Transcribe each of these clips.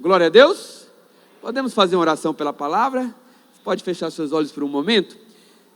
Glória a Deus. Podemos fazer uma oração pela palavra? Você pode fechar seus olhos por um momento?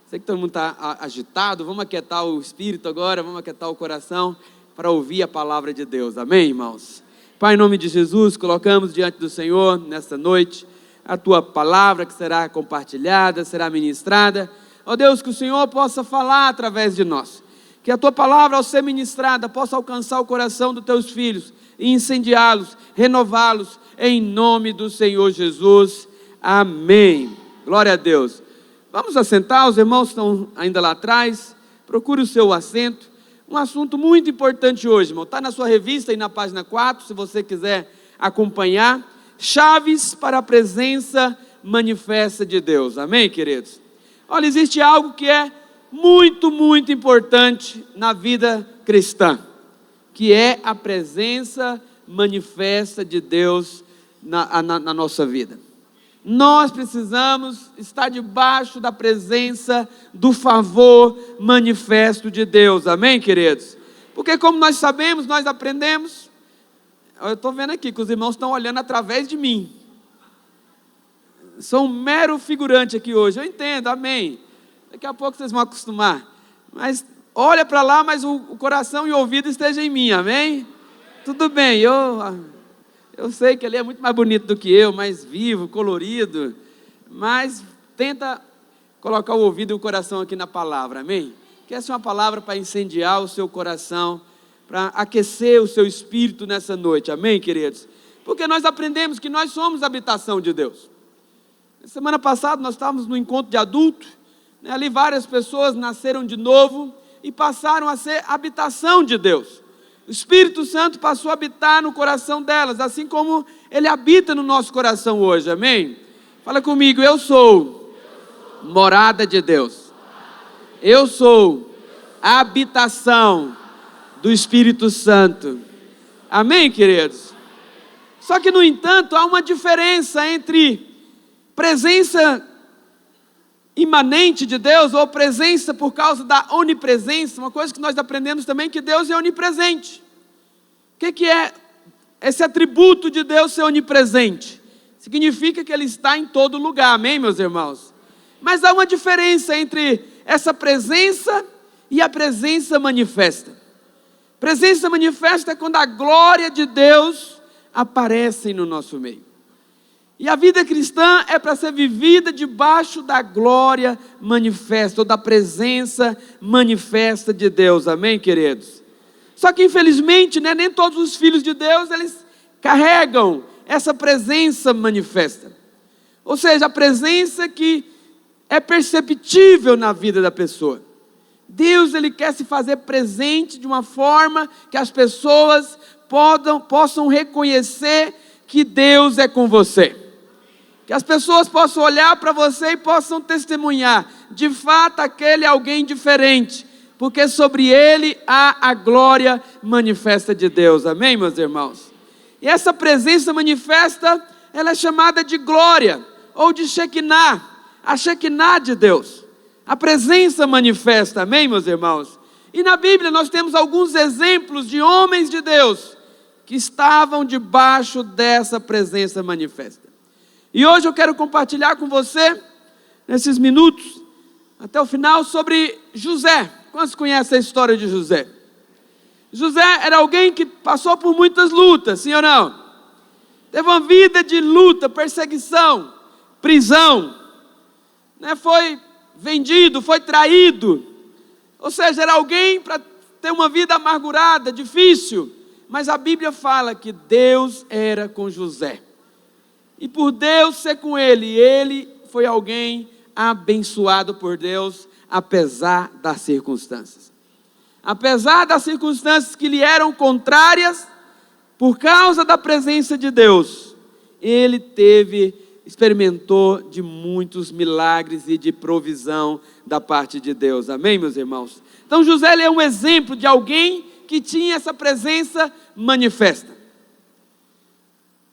Sei que todo mundo está agitado. Vamos aquietar o espírito agora, vamos aquietar o coração para ouvir a palavra de Deus. Amém, irmãos? Pai, em nome de Jesus, colocamos diante do Senhor nesta noite a Tua palavra que será compartilhada, será ministrada. Ó Deus, que o Senhor possa falar através de nós. Que a Tua palavra, ao ser ministrada, possa alcançar o coração dos Teus filhos e incendiá-los, renová-los, em nome do Senhor Jesus. Amém. Glória a Deus. Vamos assentar, os irmãos estão ainda lá atrás. Procure o seu assento. Um assunto muito importante hoje, irmão. Está na sua revista aí na página 4, se você quiser acompanhar. Chaves para a presença manifesta de Deus. Amém, queridos? Olha, existe algo que é muito, muito importante na vida cristã, que é a presença manifesta de Deus na nossa vida. Nós precisamos estar debaixo da presença, do favor manifesto de Deus, amém, queridos? Porque como nós sabemos, nós aprendemos, eu estou vendo aqui que os irmãos estão olhando através de mim, sou um mero figurante aqui hoje, eu entendo, amém, daqui a pouco vocês vão acostumar, mas olha para lá, mas o coração e o ouvido estejam em mim, amém? Tudo bem, eu sei que ele é muito mais bonito do que eu, mais vivo, colorido, mas tenta colocar o ouvido e o coração aqui na palavra, amém? Que essa é uma palavra para incendiar o seu coração, para aquecer o seu espírito nessa noite, amém, queridos? Porque nós aprendemos que nós somos a habitação de Deus. Semana passada nós estávamos no encontro de adultos, né? Ali várias pessoas nasceram de novo e passaram a ser habitação de Deus. O Espírito Santo passou a habitar no coração delas, assim como Ele habita no nosso coração hoje, amém? Fala comigo, eu sou morada de Deus. Eu sou a habitação do Espírito Santo. Amém, queridos? Só que, no entanto, há uma diferença entre presença imanente de Deus, ou presença por causa da onipresença, uma coisa que nós aprendemos também, que Deus é onipresente. O que é esse atributo de Deus ser onipresente? Significa que Ele está em todo lugar, amém, meus irmãos? Mas há uma diferença entre essa presença e a presença manifesta. Presença manifesta é quando a glória de Deus aparece no nosso meio. E a vida cristã é para ser vivida debaixo da glória manifesta, ou da presença manifesta de Deus, amém, queridos? Só que infelizmente, né, nem todos os filhos de Deus, eles carregam essa presença manifesta. Ou seja, a presença que é perceptível na vida da pessoa. Deus, Ele quer se fazer presente de uma forma que as pessoas possam reconhecer que Deus é com você. Que as pessoas possam olhar para você e possam testemunhar, de fato aquele é alguém diferente, porque sobre ele há a glória manifesta de Deus, amém, meus irmãos? E essa presença manifesta, ela é chamada de glória, ou de Shekinah, a Shekinah de Deus, a presença manifesta, amém, meus irmãos? E na Bíblia nós temos alguns exemplos de homens de Deus, que estavam debaixo dessa presença manifesta. E hoje eu quero compartilhar com você, nesses minutos, até o final, sobre José. Quantos conhecem a história de José? José era alguém que passou por muitas lutas, sim ou não? Teve uma vida de luta, perseguição, prisão, né? Foi vendido, foi traído. Ou seja, era alguém para ter uma vida amargurada, difícil. Mas a Bíblia fala que Deus era com José. E por Deus ser com ele foi alguém abençoado por Deus, apesar das circunstâncias. Apesar das circunstâncias que lhe eram contrárias, por causa da presença de Deus, ele experimentou de muitos milagres e de provisão da parte de Deus. Amém, meus irmãos? Então José, ele é um exemplo de alguém que tinha essa presença manifesta.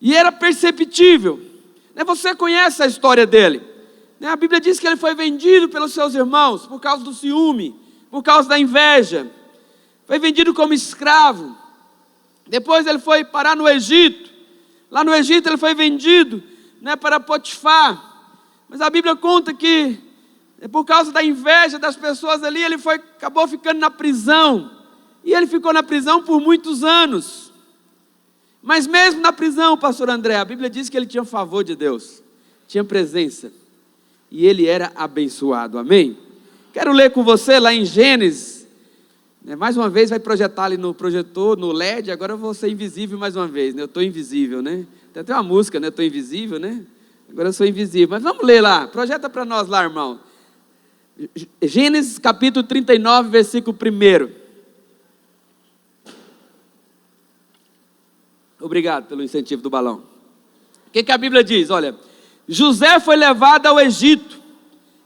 E era perceptível. Você conhece a história dele. A Bíblia diz que ele foi vendido pelos seus irmãos por causa do ciúme, por causa da inveja. Foi vendido como escravo. Depois ele foi parar no Egito. Lá no Egito ele foi vendido, né, para Potifar. Mas a Bíblia conta que, por causa da inveja das pessoas ali, ele acabou ficando na prisão. E ele ficou na prisão por muitos anos. Mas mesmo na prisão, pastor André, a Bíblia diz que ele tinha favor de Deus, tinha presença. E ele era abençoado, amém? Quero ler com você lá em Gênesis. Mais uma vez vai projetar ali no projetor, no LED. Agora eu vou ser invisível mais uma vez, né? Eu estou invisível, né? Tem até uma música, né? Eu estou invisível, né? Agora eu sou invisível. Mas vamos ler lá, projeta para nós lá, irmão. Gênesis capítulo 39, versículo 1. Obrigado pelo incentivo do balão. O que a Bíblia diz? Olha, José foi levado ao Egito,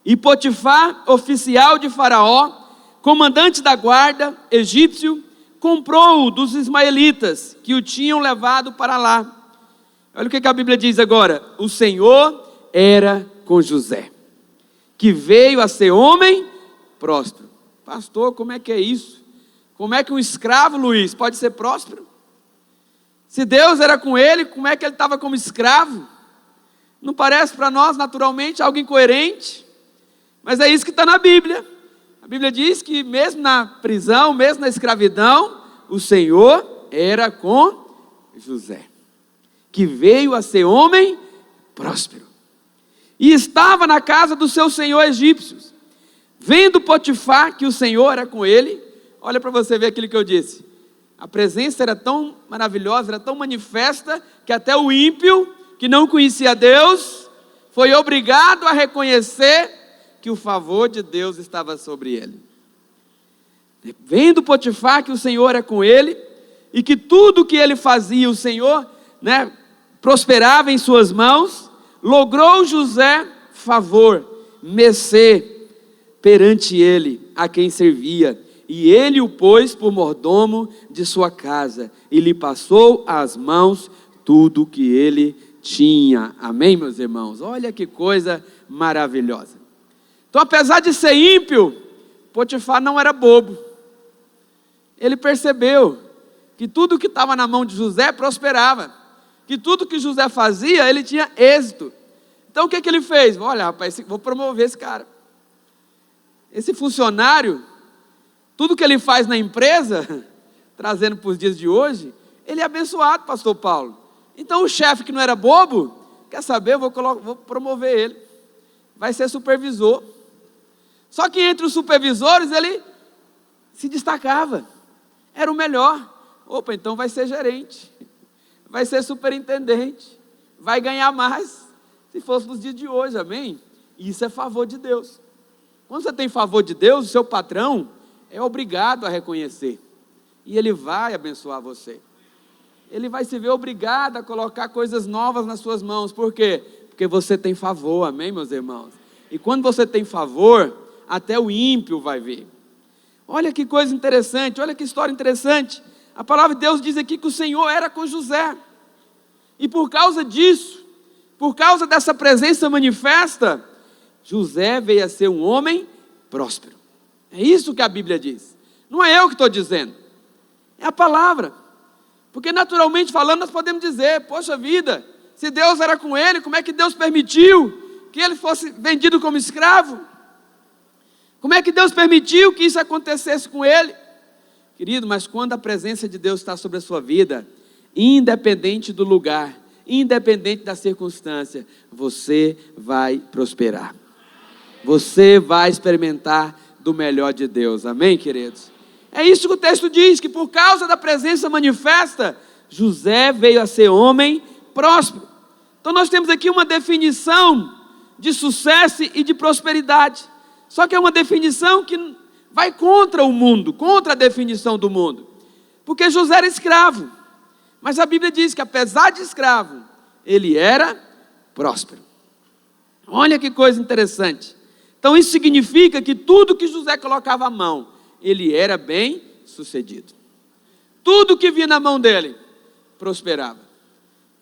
e Potifar, oficial de Faraó, comandante da guarda egípcio, comprou-o dos ismaelitas que o tinham levado para lá. Olha o que a Bíblia diz agora: o Senhor era com José, que veio a ser homem próspero. Pastor, como é que é isso? Como é que um escravo, Luiz, pode ser próspero? Se Deus era com ele, como é que ele estava como escravo? Não parece para nós naturalmente algo incoerente? Mas é isso que está na Bíblia. A Bíblia diz que mesmo na prisão, mesmo na escravidão, o Senhor era com José, que veio a ser homem próspero. E estava na casa do seu senhor egípcio. Vendo Potifar que o Senhor era com ele, olha para você ver aquilo que eu disse. A presença era tão maravilhosa, era tão manifesta, que até o ímpio, que não conhecia Deus, foi obrigado a reconhecer que o favor de Deus estava sobre ele. Vendo Potifar que o Senhor era com ele, e que tudo que ele fazia, o Senhor, né, prosperava em suas mãos, logrou José favor, mercê perante ele, a quem servia. E ele o pôs por mordomo de sua casa, e lhe passou às mãos tudo que ele tinha. Amém, meus irmãos? Olha que coisa maravilhosa. Então, apesar de ser ímpio, Potifar não era bobo. Ele percebeu que tudo que estava na mão de José prosperava, que tudo que José fazia, ele tinha êxito. Então o que ele fez? Olha, rapaz, vou promover esse cara. Esse funcionário, tudo que ele faz na empresa, trazendo para os dias de hoje, ele é abençoado, pastor Paulo. Então o chefe que não era bobo, quer saber, eu vou promover ele. Vai ser supervisor. Só que entre os supervisores ele se destacava. Era o melhor. Opa, então vai ser gerente. Vai ser superintendente. Vai ganhar mais. Se fosse nos dias de hoje, amém? Isso é favor de Deus. Quando você tem favor de Deus, o seu patrão é obrigado a reconhecer. E ele vai abençoar você. Ele vai se ver obrigado a colocar coisas novas nas suas mãos. Por quê? Porque você tem favor, amém, meus irmãos? E quando você tem favor, até o ímpio vai ver. Olha que coisa interessante, olha que história interessante. A palavra de Deus diz aqui que o Senhor era com José. E por causa disso, por causa dessa presença manifesta, José veio a ser um homem próspero. É isso que a Bíblia diz. Não é eu que estou dizendo. É a palavra. Porque naturalmente falando nós podemos dizer, poxa vida, se Deus era com ele, como é que Deus permitiu que ele fosse vendido como escravo? Como é que Deus permitiu que isso acontecesse com ele? Querido, mas quando a presença de Deus está sobre a sua vida, independente do lugar, independente da circunstância, você vai prosperar. Você vai experimentar do melhor de Deus, amém, queridos? É isso que o texto diz, que por causa da presença manifesta, José veio a ser homem próspero. Então nós temos aqui uma definição de sucesso e de prosperidade. Só que é uma definição que vai contra o mundo, contra a definição do mundo. Porque José era escravo. Mas a Bíblia diz que apesar de escravo, ele era próspero. Olha que coisa interessante. Então isso significa que tudo que José colocava à mão, ele era bem sucedido. Tudo que vinha na mão dele, prosperava.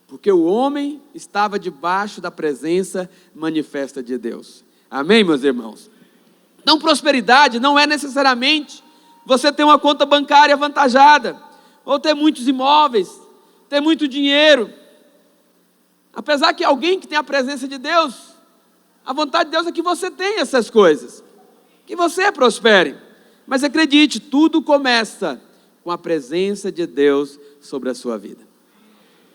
Porque o homem estava debaixo da presença manifesta de Deus. Amém, meus irmãos? Então prosperidade não é necessariamente você ter uma conta bancária avantajada, ou ter muitos imóveis, ter muito dinheiro. Apesar que alguém que tem a presença de Deus, a vontade de Deus é que você tenha essas coisas, que você prospere. Mas acredite, tudo começa com a presença de Deus sobre a sua vida.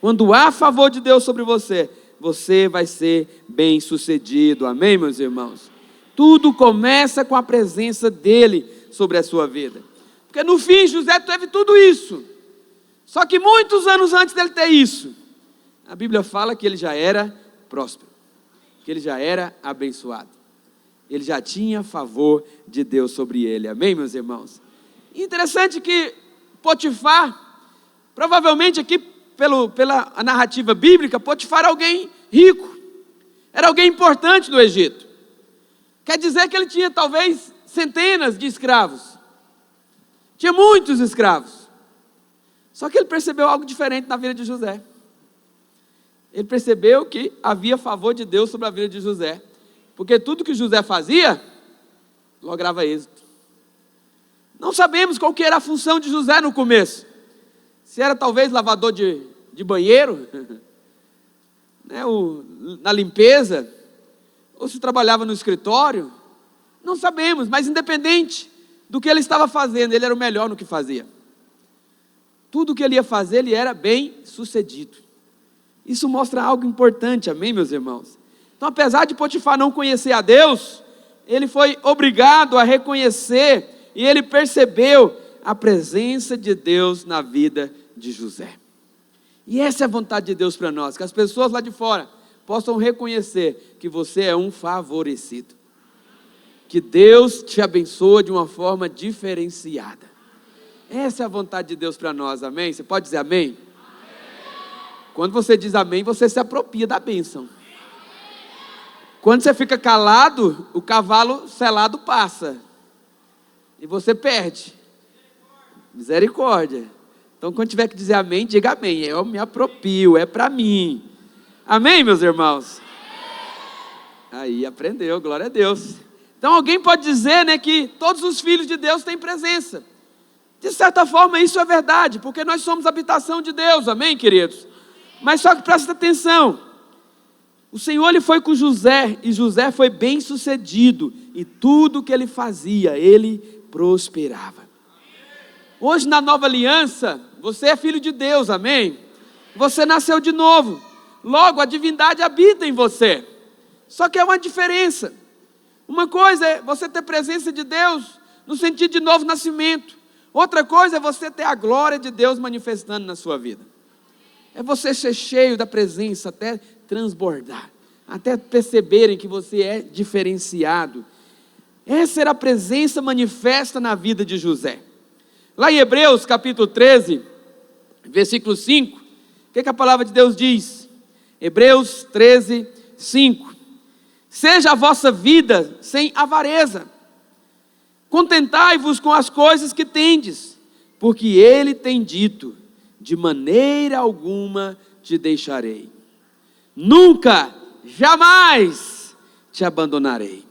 Quando há favor de Deus sobre você, você vai ser bem sucedido. Amém, meus irmãos? Tudo começa com a presença dele sobre a sua vida. Porque no fim José teve tudo isso. Só que muitos anos antes dele ter isso, a Bíblia fala que ele já era próspero, que ele já era abençoado. Ele já tinha favor de Deus sobre ele. Amém, meus irmãos? E interessante que Potifar, provavelmente aqui pela narrativa bíblica, Potifar era alguém rico, era alguém importante no Egito. Quer dizer que ele tinha talvez centenas de escravos, tinha muitos escravos. Só que ele percebeu algo diferente na vida de José. Ele percebeu que havia favor de Deus sobre a vida de José, porque tudo que José fazia, lograva êxito. Não sabemos qual que era a função de José no começo. Se era talvez lavador de banheiro, né, na limpeza, ou se trabalhava no escritório, não sabemos, mas independente do que ele estava fazendo, ele era o melhor no que fazia. Tudo que ele ia fazer, ele era bem sucedido. Isso mostra algo importante, amém, meus irmãos? Então, apesar de Potifar não conhecer a Deus, ele foi obrigado a reconhecer e ele percebeu a presença de Deus na vida de José. E essa é a vontade de Deus para nós, que as pessoas lá de fora possam reconhecer que você é um favorecido, que Deus te abençoa de uma forma diferenciada. Essa é a vontade de Deus para nós, amém? Você pode dizer amém? Quando você diz amém, você se apropria da bênção. Quando você fica calado, o cavalo selado passa e você perde. Misericórdia. Então, quando tiver que dizer amém, diga amém. Eu me apropio, é para mim. Amém, meus irmãos? Aí, aprendeu, glória a Deus. Então, alguém pode dizer, né, que todos os filhos de Deus têm presença. De certa forma, isso é verdade, porque nós somos habitação de Deus, amém, queridos? Mas só que presta atenção. O Senhor ele foi com José, e José foi bem sucedido, e tudo que ele fazia, ele prosperava. Hoje na nova aliança, você é filho de Deus, amém? Você nasceu de novo, logo a divindade habita em você. Só que é uma diferença. Uma coisa é você ter presença de Deus, no sentido de novo nascimento. Outra coisa é você ter a glória de Deus manifestando na sua vida. É você ser cheio da presença, até transbordar, até perceberem que você é diferenciado. Essa era a presença manifesta na vida de José. Lá em Hebreus capítulo 13, versículo 5, o que a palavra de Deus diz? Hebreus 13, 5. Seja a vossa vida sem avareza, contentai-vos com as coisas que tendes, porque ele tem dito, de maneira alguma te deixarei, nunca, jamais te abandonarei.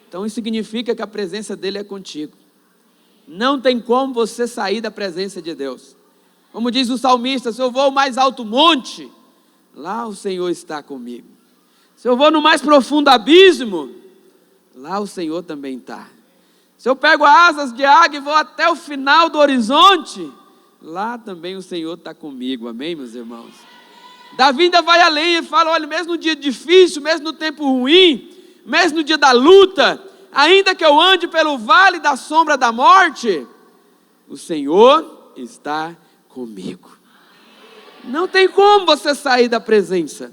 Então isso significa que a presença dele é contigo. Não tem como você sair da presença de Deus. Como diz o salmista, se eu vou ao mais alto monte, lá o Senhor está comigo. Se eu vou no mais profundo abismo, lá o Senhor também está. Se eu pego asas de águia e vou até o final do horizonte, lá também o Senhor está comigo, amém, meus irmãos? Davi ainda vai além e fala, olha, mesmo no dia difícil, mesmo no tempo ruim, mesmo no dia da luta, ainda que eu ande pelo vale da sombra da morte, o Senhor está comigo. Não tem como você sair da presença,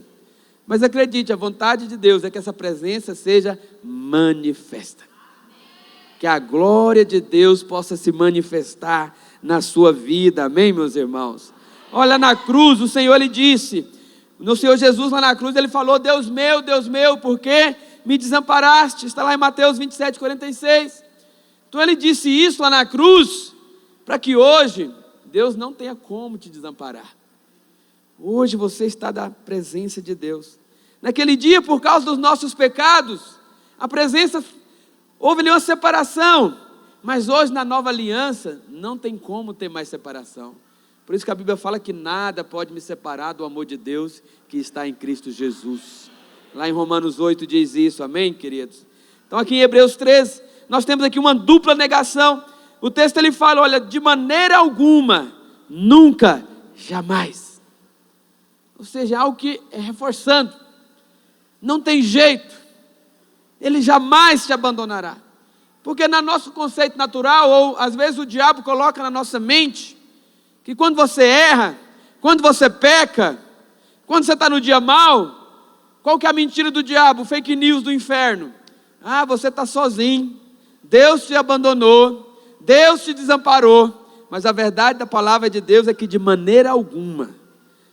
mas acredite, a vontade de Deus é que essa presença seja manifesta, que a glória de Deus possa se manifestar na sua vida, amém, meus irmãos? Olha, na cruz, o Senhor, ele disse, no Senhor Jesus lá na cruz, ele falou, Deus meu, por que me desamparaste? Está lá em Mateus 27, 46. Então ele disse isso lá na cruz, para que hoje, Deus não tenha como te desamparar. Hoje você está da presença de Deus. Naquele dia, por causa dos nossos pecados, a presença, houve ali uma separação, mas hoje na nova aliança, não tem como ter mais separação. Por isso que a Bíblia fala que nada pode me separar do amor de Deus que está em Cristo Jesus. Lá em Romanos 8 diz isso, amém, queridos? Então aqui em Hebreus 13, nós temos aqui uma dupla negação. O texto ele fala, olha, de maneira alguma, nunca, jamais. Ou seja, algo que é reforçando. Não tem jeito. Ele jamais te abandonará. Porque no nosso conceito natural, ou às vezes o diabo coloca na nossa mente, que quando você erra, quando você peca, quando você está no dia mau, qual que é a mentira do diabo? O fake news do inferno. Ah, você está sozinho, Deus te abandonou, Deus te desamparou. Mas a verdade da palavra de Deus é que de maneira alguma,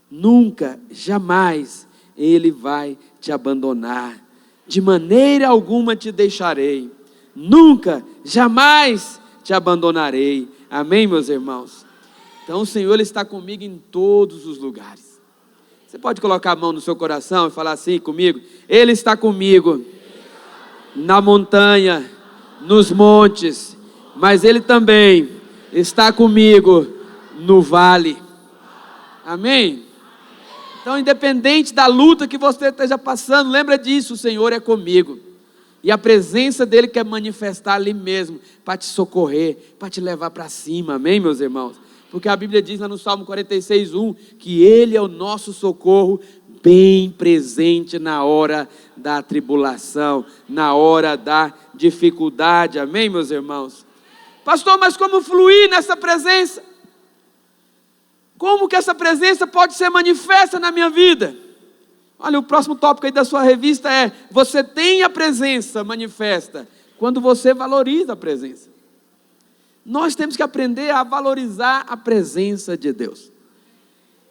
nunca, jamais, Ele vai te abandonar. De maneira alguma te deixarei. Nunca, jamais te abandonarei. Amém, meus irmãos? Então o Senhor Ele está comigo em todos os lugares. Você pode colocar a mão no seu coração e falar assim comigo? Ele está comigo na montanha, nos montes, mas Ele também está comigo no vale. Amém? Então, independente da luta que você esteja passando, lembra disso, o Senhor é comigo. E a presença dEle quer manifestar ali mesmo, para te socorrer, para te levar para cima, amém, meus irmãos? Porque a Bíblia diz lá no Salmo 46:1, que Ele é o nosso socorro, bem presente na hora da tribulação, na hora da dificuldade, amém, meus irmãos? Pastor, mas como fluir nessa presença? Como que essa presença pode ser manifesta na minha vida? Olha, o próximo tópico aí da sua revista é: você tem a presença manifesta quando você valoriza a presença. Nós temos que aprender a valorizar a presença de Deus.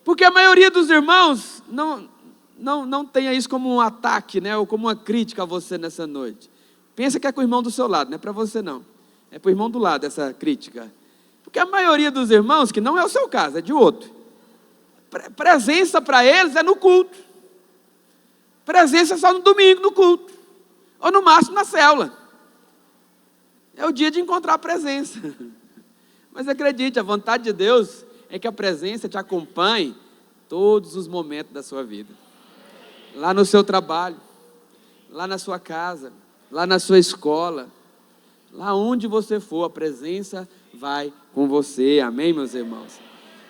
Porque a maioria dos irmãos não tenha isso como um ataque, né, ou como uma crítica a você nessa noite. Pensa que é com o irmão do seu lado, não é para você não. É para o irmão do lado essa crítica. Porque a maioria dos irmãos, que não é o seu caso, é de outro, presença para eles é no culto. Presença é só no domingo, no culto. Ou no máximo na célula. É o dia de encontrar a presença. Mas acredite, a vontade de Deus é que a presença te acompanhe todos os momentos da sua vida. Lá no seu trabalho, lá na sua casa, lá na sua escola, lá onde você for, a presença vai com você, amém, meus irmãos?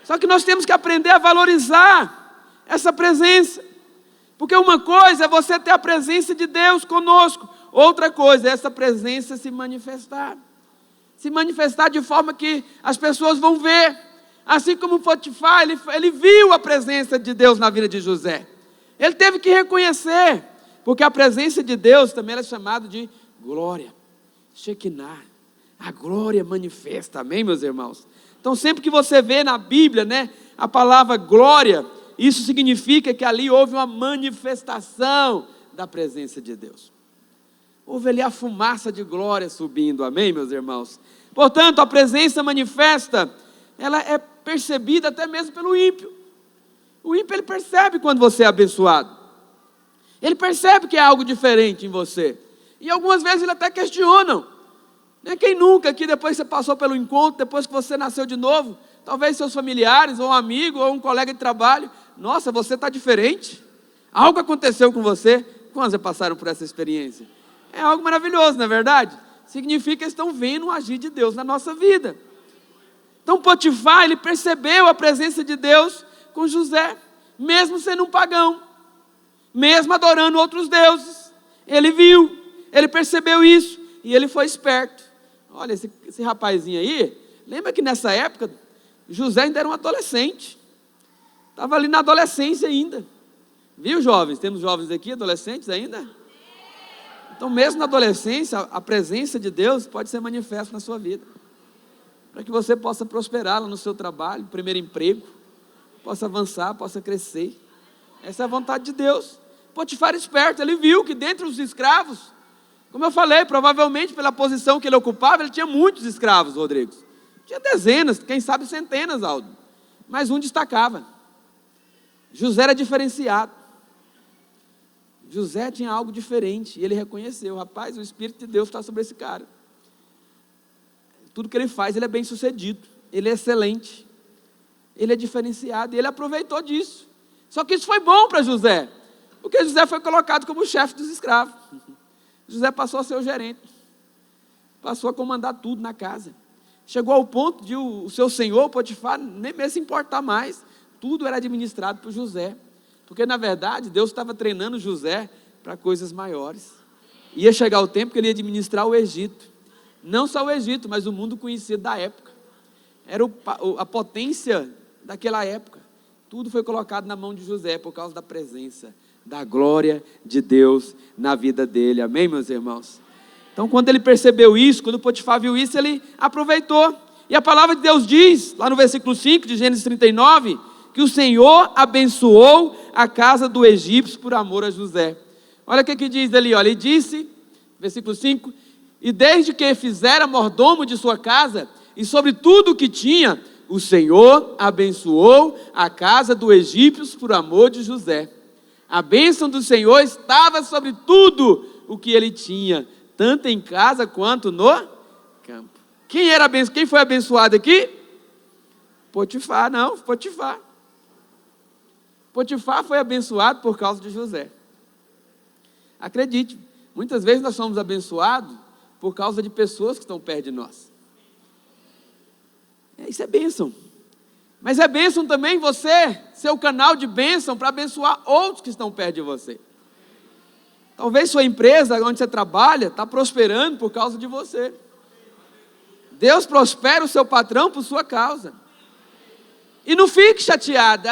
Só que nós temos que aprender a valorizar essa presença, porque uma coisa é você ter a presença de Deus conosco, outra coisa é essa presença se manifestar de forma que as pessoas vão ver, assim como Potifar, ele viu a presença de Deus na vida de José, ele teve que reconhecer, porque a presença de Deus também é chamada de glória, Shekinah, a glória manifesta, amém, meus irmãos? Então sempre que você vê na Bíblia, né, a palavra glória, isso significa que ali houve uma manifestação da presença de Deus. Houve ali a fumaça de glória subindo, amém, meus irmãos? Portanto, a presença manifesta, ela é percebida até mesmo pelo ímpio. O ímpio, ele percebe quando você é abençoado. Ele percebe que é algo diferente em você. E algumas vezes ele até questionam. Quem nunca, que depois que você passou pelo encontro, depois que você nasceu de novo, talvez seus familiares, ou um amigo, ou um colega de trabalho, nossa, você está diferente, algo aconteceu com você. Quando vocês passaram por essa experiência? É algo maravilhoso, não é verdade? Significa que eles estão vendo o agir de Deus na nossa vida. Então Potifar, ele percebeu a presença de Deus com José, mesmo sendo um pagão, mesmo adorando outros deuses, ele viu, ele percebeu isso, e ele foi esperto. Olha, esse rapazinho aí, lembra que nessa época, José ainda era um adolescente, estava ali na adolescência ainda, viu, jovens? Temos jovens aqui, adolescentes ainda? Então mesmo na adolescência, a presença de Deus pode ser manifesta na sua vida, para que você possa prosperar lá no seu trabalho, primeiro emprego, possa avançar, possa crescer. Essa é a vontade de Deus. Potifar esperto, ele viu que dentre os escravos, como eu falei, provavelmente pela posição que ele ocupava, ele tinha muitos escravos, Rodrigo. Tinha dezenas, quem sabe centenas, Aldo. Mas um destacava. José era diferenciado. José tinha algo diferente, e ele reconheceu: rapaz, o Espírito de Deus está sobre esse cara. Tudo que ele faz, ele é bem sucedido, ele é excelente. Ele é diferenciado e ele aproveitou disso. Só que isso foi bom para José, porque José foi colocado como chefe dos escravos. José passou a ser o gerente, passou a comandar tudo na casa. Chegou ao ponto de o seu senhor, Potifar, nem mesmo se importar mais. Tudo era administrado por José, porque na verdade Deus estava treinando José para coisas maiores. Ia chegar o tempo que ele ia administrar o Egito, não só o Egito, mas o mundo conhecido da época. Era a potência daquela época. Tudo foi colocado na mão de José por causa da presença, da glória de Deus na vida dele. Amém, meus irmãos? Então, quando ele percebeu isso, quando Potifar viu isso, ele aproveitou. E a palavra de Deus diz, lá no versículo 5 de Gênesis 39, que o Senhor abençoou a casa do egípcio por amor a José. Olha o que diz ali, olha, ele disse, versículo 5, e desde que fizera mordomo de sua casa, e sobre tudo o que tinha, o Senhor abençoou a casa do egípcio por amor de José. A bênção do Senhor estava sobre tudo o que ele tinha, tanto em casa quanto no campo. Quem foi abençoado aqui? Potifar, não, Potifar. Potifar foi abençoado por causa de José. Acredite, muitas vezes nós somos abençoados por causa de pessoas que estão perto de nós. Isso é bênção. Mas é bênção também você ser o canal de bênção para abençoar outros que estão perto de você. Talvez sua empresa, onde você trabalha, está prosperando por causa de você. Deus prospera o seu patrão por sua causa. E não fique chateado.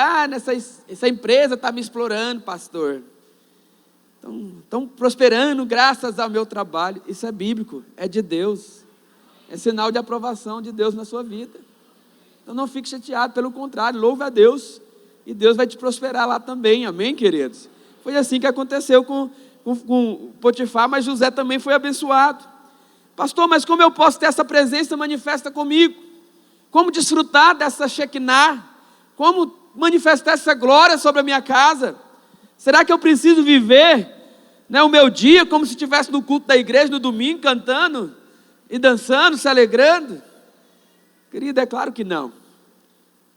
Essa empresa está me explorando, pastor. Estão prosperando graças ao meu trabalho. Isso é bíblico, é de Deus. É sinal de aprovação de Deus na sua vida. Então não fique chateado, pelo contrário, louve a Deus. E Deus vai te prosperar lá também, amém, queridos? Foi assim que aconteceu com Potifar, mas José também foi abençoado. Pastor, mas como eu posso ter essa presença manifesta comigo? Como desfrutar dessa Shekinah? Como manifestar essa glória sobre a minha casa? Será que eu preciso viver, o meu dia como se estivesse no culto da igreja no domingo, cantando e dançando, se alegrando? Querido, é claro que não.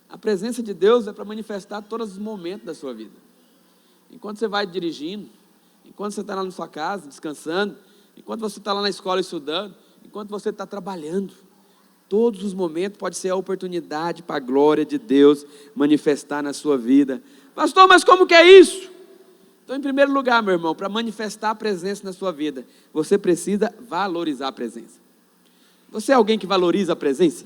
A presença de Deus é para manifestar todos os momentos da sua vida. Enquanto você vai dirigindo, enquanto você está lá na sua casa, descansando, enquanto você está lá na escola estudando, enquanto você está trabalhando, todos os momentos pode ser a oportunidade para a glória de Deus manifestar na sua vida. Pastor, mas como que é isso? Então, em primeiro lugar, meu irmão, para manifestar a presença na sua vida, você precisa valorizar a presença. Você é alguém que valoriza a presença?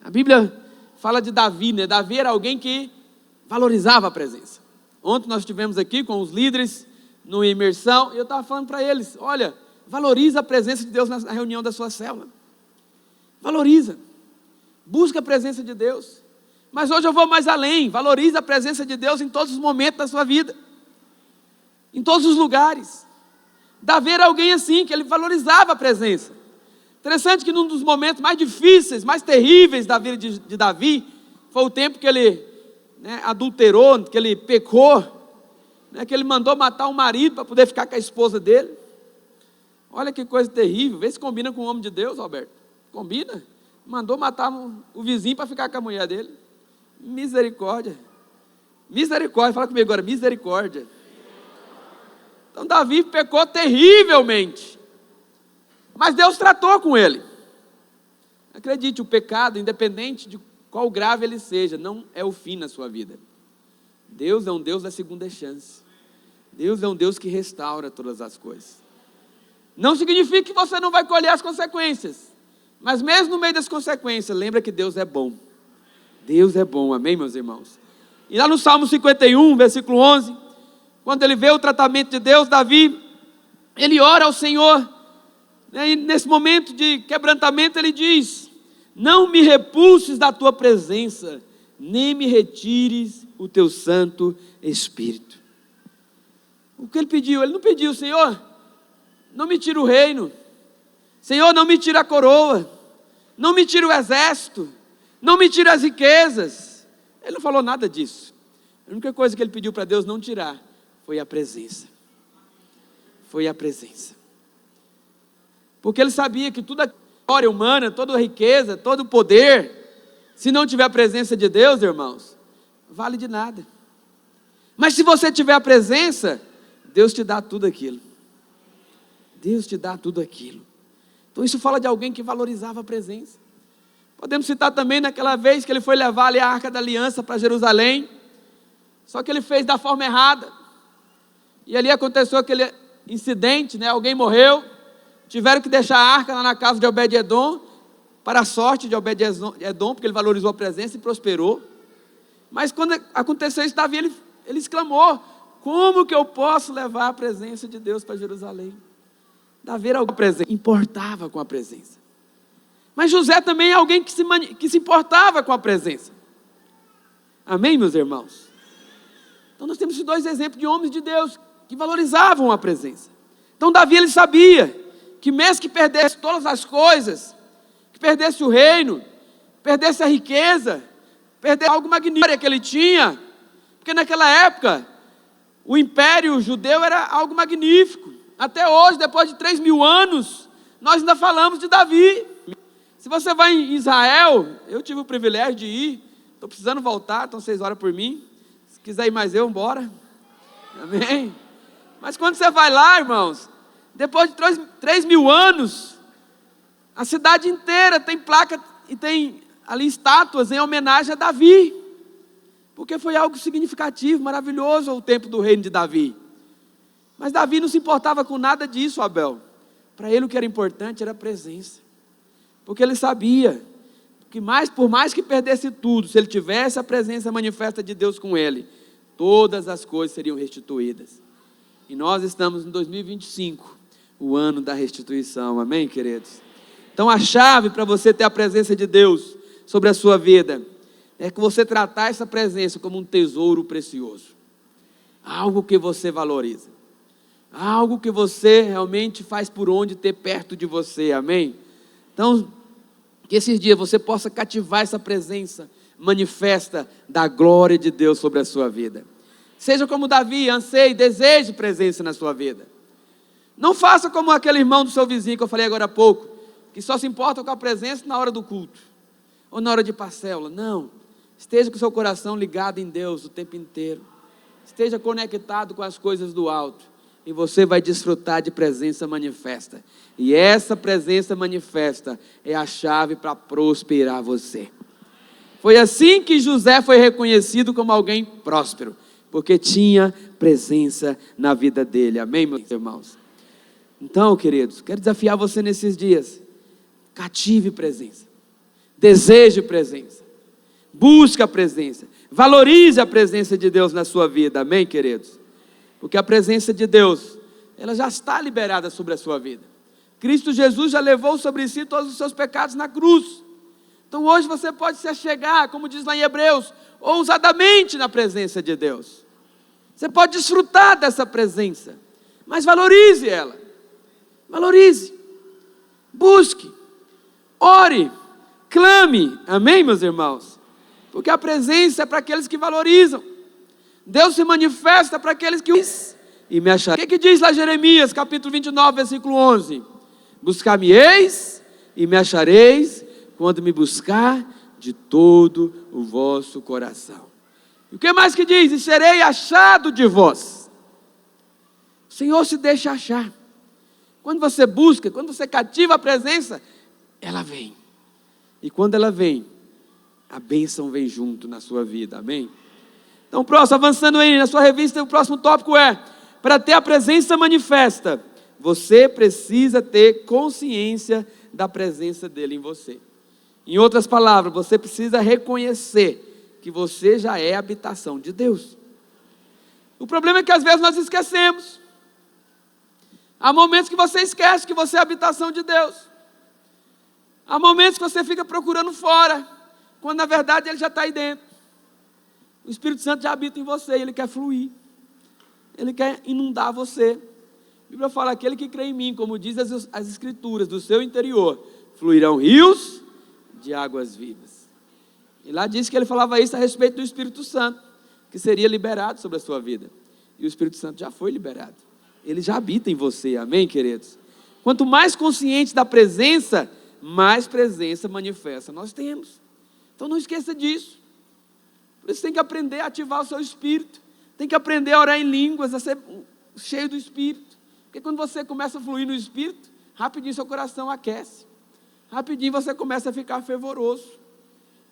A Bíblia fala de Davi, Davi era alguém que valorizava a presença. Ontem nós estivemos aqui com os líderes, numa imersão, e eu estava falando para eles, olha, valoriza a presença de Deus na reunião da sua célula. Valoriza. Busca a presença de Deus. Mas hoje eu vou mais além, valoriza a presença de Deus em todos os momentos da sua vida. Em todos os lugares. Davi era alguém assim, que ele valorizava a presença. Interessante que num dos momentos mais difíceis, mais terríveis da vida de Davi, foi o tempo que ele adulterou, que ele pecou, que ele mandou matar um marido para poder ficar com a esposa dele. Olha que coisa terrível, vê se combina com o homem de Deus, Alberto. Combina? Mandou matar o vizinho para ficar com a mulher dele. Misericórdia. Misericórdia, fala comigo agora, misericórdia. Então Davi pecou terrivelmente. Mas Deus tratou com ele. Acredite, o pecado, independente de qual grave ele seja, não é o fim na sua vida. Deus é um Deus da segunda chance. Deus é um Deus que restaura todas as coisas. Não significa que você não vai colher as consequências. Mas mesmo no meio das consequências, lembra que Deus é bom. Deus é bom, amém, meus irmãos? E lá no Salmo 51, versículo 11, quando ele vê o tratamento de Deus, Davi, ele ora ao Senhor, e nesse momento de quebrantamento ele diz, não me repulses da tua presença, nem me retires o teu Santo Espírito. O que ele pediu? Ele não pediu, Senhor, não me tira o reino, Senhor, não me tira a coroa, não me tira o exército, não me tira as riquezas. Ele não falou nada disso. A única coisa que ele pediu para Deus não tirar foi a presença. Foi a presença. Porque ele sabia que toda a glória humana, toda a riqueza, todo o poder Se não tiver a presença de Deus, irmãos, vale de nada. Mas se você tiver a presença, Deus te dá tudo aquilo. Deus te dá tudo aquilo. Então isso fala de alguém que valorizava a presença. Podemos citar também naquela vez que ele foi levar ali a Arca da Aliança para Jerusalém, só que ele fez da forma errada. E ali aconteceu aquele incidente, né? Alguém morreu, tiveram que deixar a arca lá na casa de Obed-Edom, para a sorte de Obed-Edom, porque ele valorizou a presença e prosperou. Mas quando aconteceu isso, Davi, ele exclamou: como que eu posso levar a presença de Deus para Jerusalém? Davi era alguém que importava com a presença. Mas José também é alguém que se importava com a presença. Amém, meus irmãos? Então nós temos esses dois exemplos de homens de Deus que valorizavam a presença. Então Davi, ele sabia que mesmo que perdesse todas as coisas, que perdesse o reino, perdesse a riqueza, perdesse algo magnífico que ele tinha, porque naquela época o império judeu era algo magnífico. Até hoje, depois de 3.000 anos, nós ainda falamos de Davi. Se você vai em Israel, eu tive o privilégio de ir, estou precisando voltar, então vocês oram por mim. Se quiser ir mais eu, embora. Amém? Mas quando você vai lá, irmãos, depois de 3.000 anos, a cidade inteira tem placa e tem ali estátuas em homenagem a Davi, porque foi algo significativo, maravilhoso o tempo do reino de Davi. Mas Davi não se importava com nada disso, Abel. Para ele o que era importante era a presença, porque ele sabia que por mais que perdesse tudo, se ele tivesse a presença manifesta de Deus com ele, todas as coisas seriam restituídas. E nós estamos em 2025, o ano da restituição, amém, queridos? Então a chave para você ter a presença de Deus sobre a sua vida é que você tratar essa presença como um tesouro precioso, algo que você valoriza, algo que você realmente faz por onde ter perto de você, amém? Então, que esses dias você possa cativar essa presença manifesta da glória de Deus sobre a sua vida. Seja como Davi, anseie, deseje presença na sua vida. Não faça como aquele irmão do seu vizinho que eu falei agora há pouco, que só se importa com a presença na hora do culto, ou na hora de parcela. Não, esteja com o seu coração ligado em Deus o tempo inteiro. Esteja conectado com as coisas do alto, e você vai desfrutar de presença manifesta. E essa presença manifesta é a chave para prosperar você. Foi assim que José foi reconhecido como alguém próspero, porque tinha presença na vida dele, amém, meus irmãos? Então, queridos, quero desafiar você nesses dias, cative presença, deseje presença, busque a presença, valorize a presença de Deus na sua vida, amém, queridos? Porque a presença de Deus, ela já está liberada sobre a sua vida. Cristo Jesus já levou sobre si todos os seus pecados na cruz. Então hoje você pode se achegar, como diz lá em Hebreus, ousadamente na presença de Deus. Você pode desfrutar dessa presença, mas valorize ela. Valorize, busque, ore, clame, amém, meus irmãos? Porque a presença é para aqueles que valorizam. Deus se manifesta para aqueles que e me acharão. O que diz lá Jeremias, capítulo 29, versículo 11? Buscar-me-eis e me achareis, quando me buscar de todo o vosso coração. E o que mais que diz? E serei achado de vós. O Senhor se deixa achar. Quando você busca, quando você cativa a presença, ela vem. E quando ela vem, a bênção vem junto na sua vida, amém? Então, próximo, avançando aí na sua revista, o próximo tópico é: para ter a presença manifesta, você precisa ter consciência da presença dele em você. Em outras palavras, você precisa reconhecer que você já é a habitação de Deus. O problema é que às vezes nós esquecemos. Há momentos que você esquece que você é a habitação de Deus. Há momentos que você fica procurando fora, quando na verdade ele já está aí dentro. O Espírito Santo já habita em você, ele quer fluir. Ele quer inundar você. A Bíblia fala: aquele que crê em mim, como diz as Escrituras, do seu interior fluirão rios de águas vivas. E lá diz que ele falava isso a respeito do Espírito Santo, que seria liberado sobre a sua vida. E o Espírito Santo já foi liberado. Ele já habita em você, amém, queridos? Quanto mais consciente da presença, mais presença manifesta nós temos. Então não esqueça disso. Por isso tem que aprender a ativar o seu espírito. Tem que aprender a orar em línguas, a ser cheio do espírito. Porque quando você começa a fluir no espírito, rapidinho seu coração aquece. Rapidinho você começa a ficar fervoroso.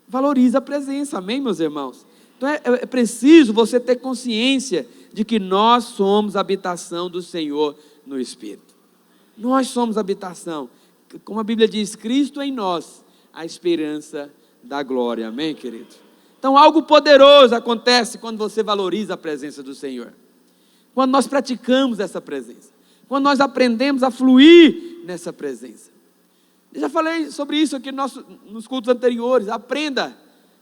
Valoriza a presença, amém, meus irmãos? Então é preciso você ter consciência de que nós somos a habitação do Senhor no Espírito. Nós somos a habitação. Como a Bíblia diz, Cristo em nós, a esperança da glória, amém, querido? Então algo poderoso acontece quando você valoriza a presença do Senhor. Quando nós praticamos essa presença. Quando nós aprendemos a fluir nessa presença. Eu já falei sobre isso aqui nos cultos anteriores. Aprenda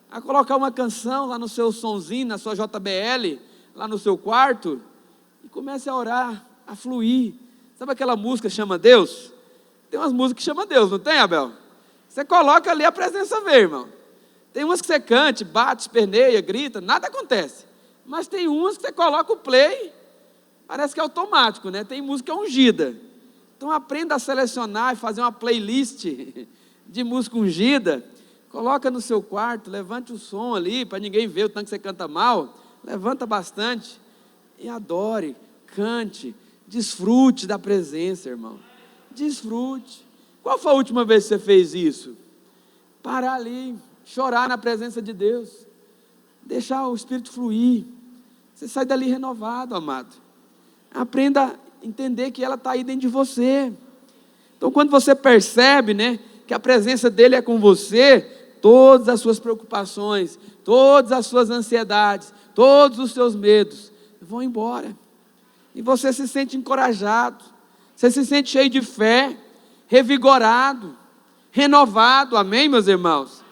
a colocar uma canção lá no seu sonzinho, na sua JBL, lá no seu quarto, e comece a orar, a fluir. Sabe aquela música Chama Deus? Tem umas músicas que chama Deus, não tem, Abel? Você coloca ali, a presença vem, irmão. Tem umas que você cante, bate, esperneia, grita, nada acontece. Mas tem umas que você coloca o play, parece que é automático, né? Tem música ungida. Então aprenda a selecionar e fazer uma playlist de música ungida. Coloca no seu quarto, levante o som ali, para ninguém ver o tanto que você canta mal. Levanta bastante e adore, cante, desfrute da presença, irmão. Desfrute. Qual foi a última vez que você fez isso? Parar ali, chorar na presença de Deus, deixar o Espírito fluir. Você sai dali renovado, amado. Aprenda a entender que ela está aí dentro de você. Então quando você percebe, né, que a presença dele é com você, todas as suas preocupações, todas as suas ansiedades, todos os seus medos vão embora. E você se sente encorajado, você se sente cheio de fé, revigorado, renovado, amém, meus irmãos?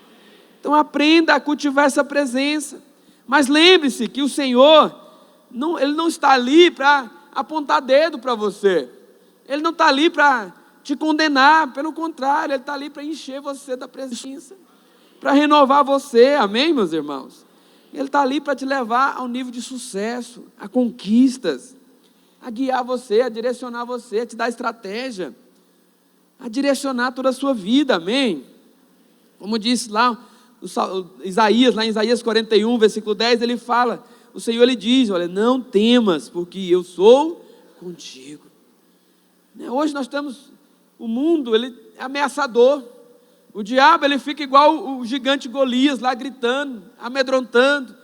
Então aprenda a cultivar essa presença. Mas lembre-se que o Senhor, Ele não está ali para apontar dedo para você. Ele não está ali para te condenar, pelo contrário, Ele está ali para encher você da presença, para renovar você, amém, meus irmãos? Ele está ali para te levar ao nível de sucesso, a conquistas, a guiar você, a direcionar você, a te dar estratégia, a direcionar toda a sua vida, amém? Como disse lá Isaías, lá em Isaías 41, versículo 10, ele fala, o Senhor ele diz, olha, não temas, porque eu sou contigo. Hoje nós estamos, o mundo ele é ameaçador, o diabo ele fica igual o gigante Golias lá gritando, amedrontando,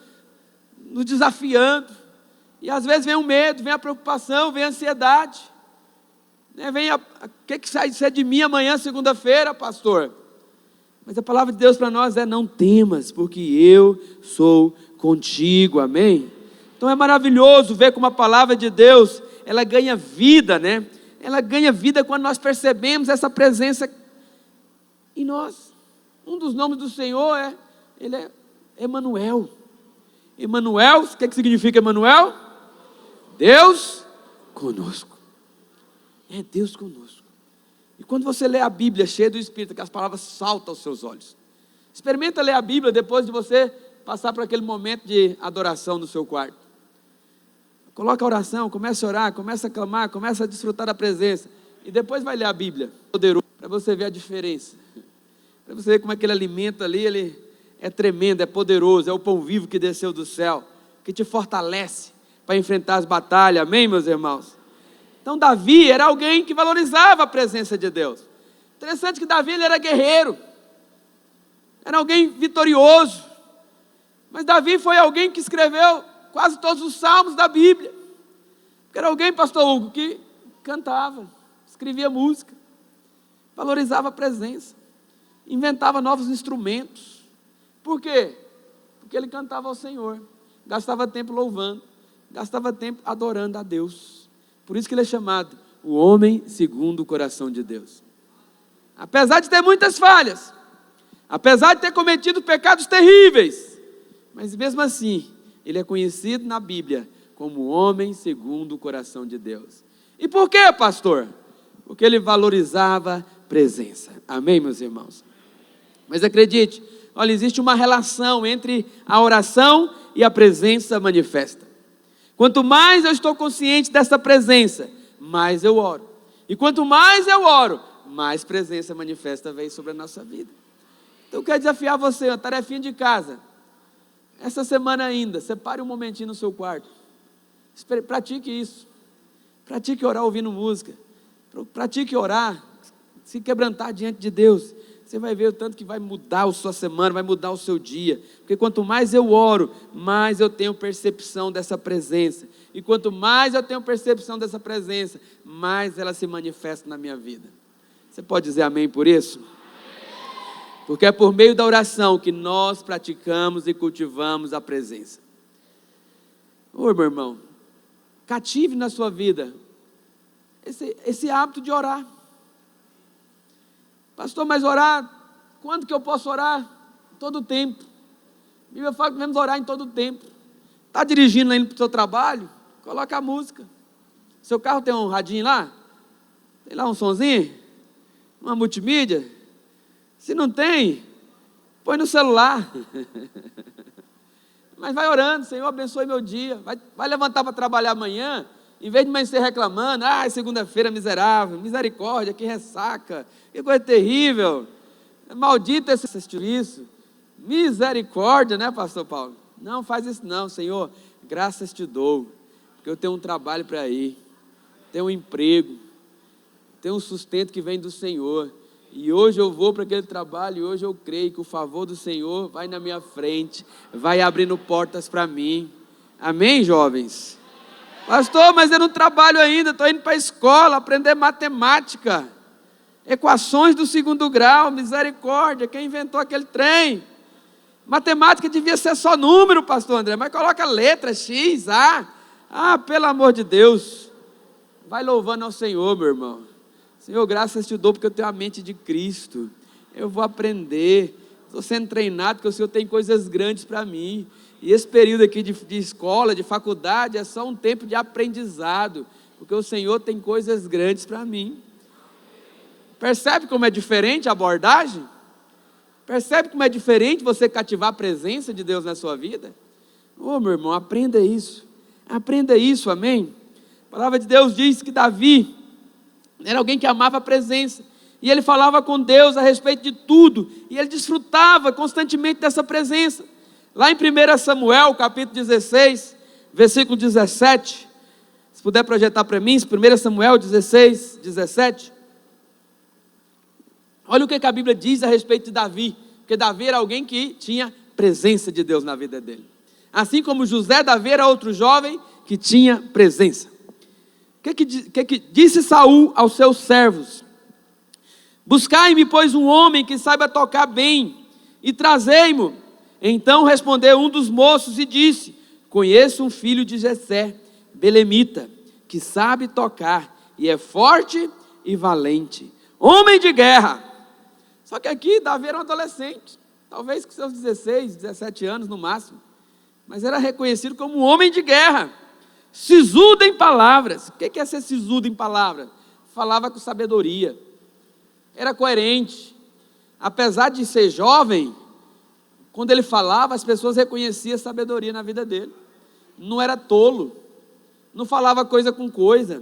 nos desafiando, e às vezes vem o medo, vem a preocupação, vem a ansiedade, vem o que sai de mim amanhã, segunda-feira, pastor? Mas a palavra de Deus para nós é, não temas, porque eu sou contigo, amém? Então é maravilhoso ver como a palavra de Deus, ela ganha vida, né? Ela ganha vida quando nós percebemos essa presença em nós. Um dos nomes do Senhor Ele é Emanuel. Emanuel, o que significa Emanuel? Deus conosco. É Deus conosco. E quando você lê a Bíblia cheia do Espírito, que as palavras saltam aos seus olhos. Experimenta ler a Bíblia depois de você passar por aquele momento de adoração no seu quarto. Coloca a oração, começa a orar, começa a clamar, começa a desfrutar da presença. E depois vai ler a Bíblia, poderoso, para você ver a diferença. Para você ver como aquele alimento ali, ele é tremendo, é poderoso, é o pão vivo que desceu do céu, que te fortalece para enfrentar as batalhas, amém, meus irmãos? Então Davi era alguém que valorizava a presença de Deus. Interessante que Davi ele era guerreiro, era alguém vitorioso, mas Davi foi alguém que escreveu quase todos os salmos da Bíblia, porque era alguém, pastor Hugo, que cantava, escrevia música, valorizava a presença, inventava novos instrumentos. Por quê? Porque ele cantava ao Senhor, gastava tempo louvando, gastava tempo adorando a Deus. Por isso que ele é chamado o homem segundo o coração de Deus. Apesar de ter muitas falhas, apesar de ter cometido pecados terríveis, mas mesmo assim, ele é conhecido na Bíblia como homem segundo o coração de Deus. E por quê, pastor? Porque ele valorizava presença. Amém, meus irmãos? Mas acredite, olha, existe uma relação entre a oração e a presença manifesta. Quanto mais eu estou consciente dessa presença, mais eu oro. E quanto mais eu oro, mais presença manifesta vem sobre a nossa vida. Então eu quero desafiar você, uma tarefinha de casa. Essa semana ainda, separe um momentinho no seu quarto. Pratique isso. Pratique orar ouvindo música. Pratique orar, se quebrantar diante de Deus. Você vai ver o tanto que vai mudar a sua semana, vai mudar o seu dia. Porque quanto mais eu oro, mais eu tenho percepção dessa presença. E quanto mais eu tenho percepção dessa presença, mais ela se manifesta na minha vida. Você pode dizer amém por isso? Porque é por meio da oração que nós praticamos e cultivamos a presença. Ô, meu irmão, cative na sua vida esse hábito de orar. Pastor, mas orar, quando que eu posso orar? Todo o tempo. A Bíblia fala que devemos orar em todo o tempo. Está dirigindo indo para o seu trabalho? Coloca a música. Seu carro tem um radinho lá? Tem lá um sonzinho? Uma multimídia? Se não tem, põe no celular. Mas vai orando, Senhor, abençoe meu dia. Vai levantar para trabalhar amanhã, em vez de amanhecer reclamando, segunda-feira miserável, misericórdia, que ressaca, que coisa terrível, maldito esse isso, misericórdia, né, pastor Paulo? Não faz isso não, Senhor, graças te dou, porque eu tenho um trabalho para ir, tenho um emprego, tenho um sustento que vem do Senhor, e hoje eu vou para aquele trabalho, e hoje eu creio que o favor do Senhor vai na minha frente, vai abrindo portas para mim. Amém, jovens? Pastor, mas eu não trabalho ainda, estou indo para a escola aprender matemática, equações do 2º grau, misericórdia, quem inventou aquele trem? Matemática devia ser só número, pastor André, mas coloca letra, X, A, pelo amor de Deus, vai louvando ao Senhor, meu irmão. Senhor, graças te dou porque eu tenho a mente de Cristo, eu vou aprender, estou sendo treinado porque o Senhor tem coisas grandes para mim. E esse período aqui de escola, de faculdade, é só um tempo de aprendizado, porque o Senhor tem coisas grandes para mim. Percebe como é diferente a abordagem? Percebe como é diferente você cativar a presença de Deus na sua vida? Meu irmão, aprenda isso, amém? A palavra de Deus diz que Davi era alguém que amava a presença, e ele falava com Deus a respeito de tudo, e ele desfrutava constantemente dessa presença. Lá em 1 Samuel, capítulo 16, versículo 17, se puder projetar para mim, 1 Samuel 16, 17, olha o que a Bíblia diz a respeito de Davi, porque Davi era alguém que tinha presença de Deus na vida dele, assim como José, Davi era outro jovem que tinha presença. O que disse Saul aos seus servos? Buscai-me, pois, um homem que saiba tocar bem, e trazei-mo. Então respondeu um dos moços e disse: conheço um filho de Jessé, belemita, que sabe tocar, e é forte e valente, homem de guerra. Só que aqui Davi era um adolescente, talvez com seus 16, 17 anos no máximo, mas era reconhecido como um homem de guerra, sisudo em palavras. O que é ser sisudo em palavras? Falava com sabedoria, era coerente, apesar de ser jovem. Quando ele falava, as pessoas reconheciam a sabedoria na vida dele. Não era tolo, não falava coisa com coisa.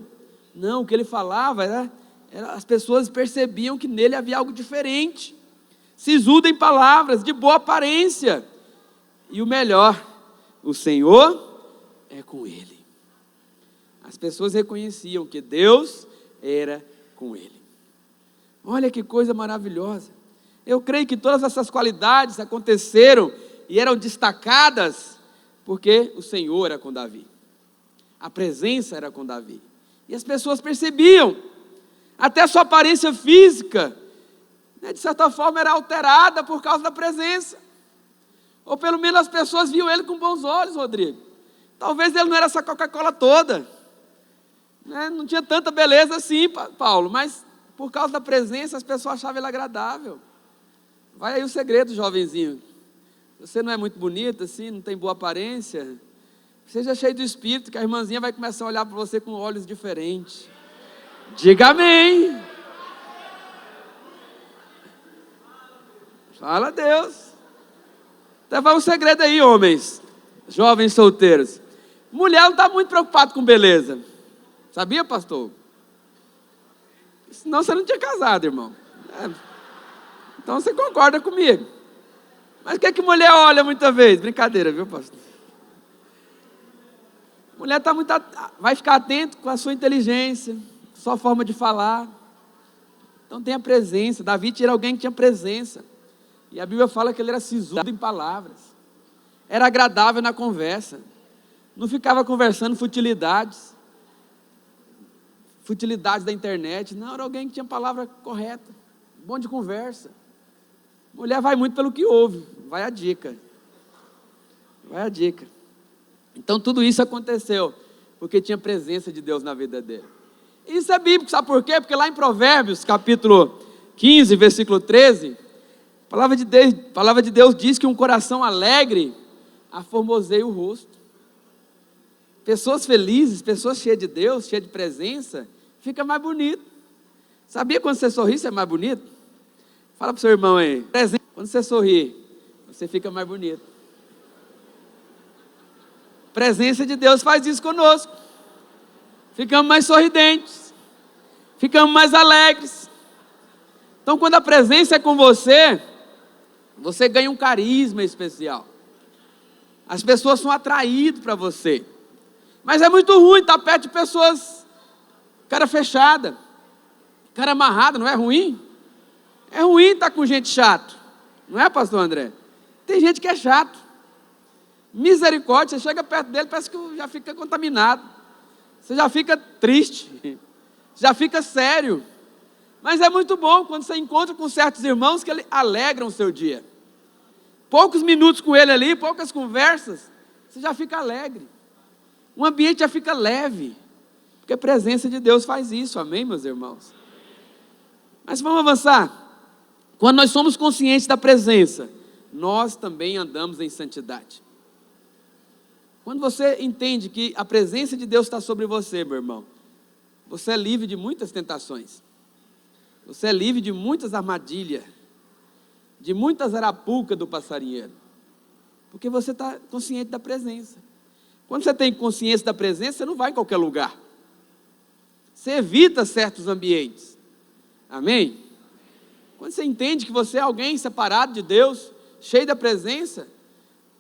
Não, o que ele falava as pessoas percebiam que nele havia algo diferente. Sisudo em palavras, de boa aparência. E o melhor, o Senhor é com ele. As pessoas reconheciam que Deus era com ele. Olha que coisa maravilhosa. Eu creio que todas essas qualidades aconteceram e eram destacadas porque o Senhor era com Davi, a presença era com Davi, e as pessoas percebiam, até a sua aparência física, de certa forma era alterada por causa da presença, ou pelo menos as pessoas viam ele com bons olhos, Rodrigo. Talvez ele não era essa Coca-Cola toda, não tinha tanta beleza assim, Paulo, mas por causa da presença as pessoas achavam ele agradável. Vai aí o segredo, jovenzinho. Você não é muito bonito assim, não tem boa aparência, seja cheio do Espírito, que a irmãzinha vai começar a olhar para você com olhos diferentes. Diga amém. Fala a Deus. Então vai um segredo aí, homens, jovens solteiros. Mulher não está muito preocupada com beleza. Sabia, pastor? Senão você não tinha casado, irmão. Então você concorda comigo. Mas o que é que mulher olha muitas vezes? Brincadeira, viu, pastor? Mulher vai ficar atento com a sua inteligência, sua forma de falar. Então tenha presença. Davi era alguém que tinha presença. E a Bíblia fala que ele era sisudo em palavras. Era agradável na conversa. Não ficava conversando futilidades da internet. Não, era alguém que tinha palavra correta. Bom de conversa. Mulher vai muito pelo que ouve. Vai a dica. Então tudo isso aconteceu porque tinha presença de Deus na vida dele. Isso é bíblico, sabe por quê? Porque lá em Provérbios, capítulo 15, versículo 13, a palavra de Deus diz que um coração alegre aformoseia o rosto. Pessoas felizes, pessoas cheias de Deus, cheias de presença, fica mais bonito. Sabia quando você sorri, você é mais bonito? Fala para o seu irmão aí. Quando você sorri, você fica mais bonito. A presença de Deus faz isso conosco. Ficamos mais sorridentes. Ficamos mais alegres. Então, quando a presença é com você, você ganha um carisma especial. As pessoas são atraídas para você. Mas é muito ruim estar perto de pessoas cara fechada, cara amarrada, não é ruim? É ruim estar com gente chato, não é, pastor André? Tem gente que é chato. Misericórdia, você chega perto dele, parece que já fica contaminado. Você já fica triste, já fica sério. Mas é muito bom quando você encontra com certos irmãos que alegram o seu dia. Poucos minutos com ele ali, poucas conversas, você já fica alegre. O ambiente já fica leve, porque a presença de Deus faz isso, amém, meus irmãos? Mas vamos avançar. Quando nós somos conscientes da presença, nós também andamos em santidade. Quando você entende que a presença de Deus está sobre você, meu irmão, você é livre de muitas tentações. Você é livre de muitas armadilhas, de muitas arapucas do passarinheiro, porque você está consciente da presença. Quando você tem consciência da presença, você não vai em qualquer lugar. Você evita certos ambientes. Amém? Quando você entende que você é alguém separado de Deus, cheio da presença,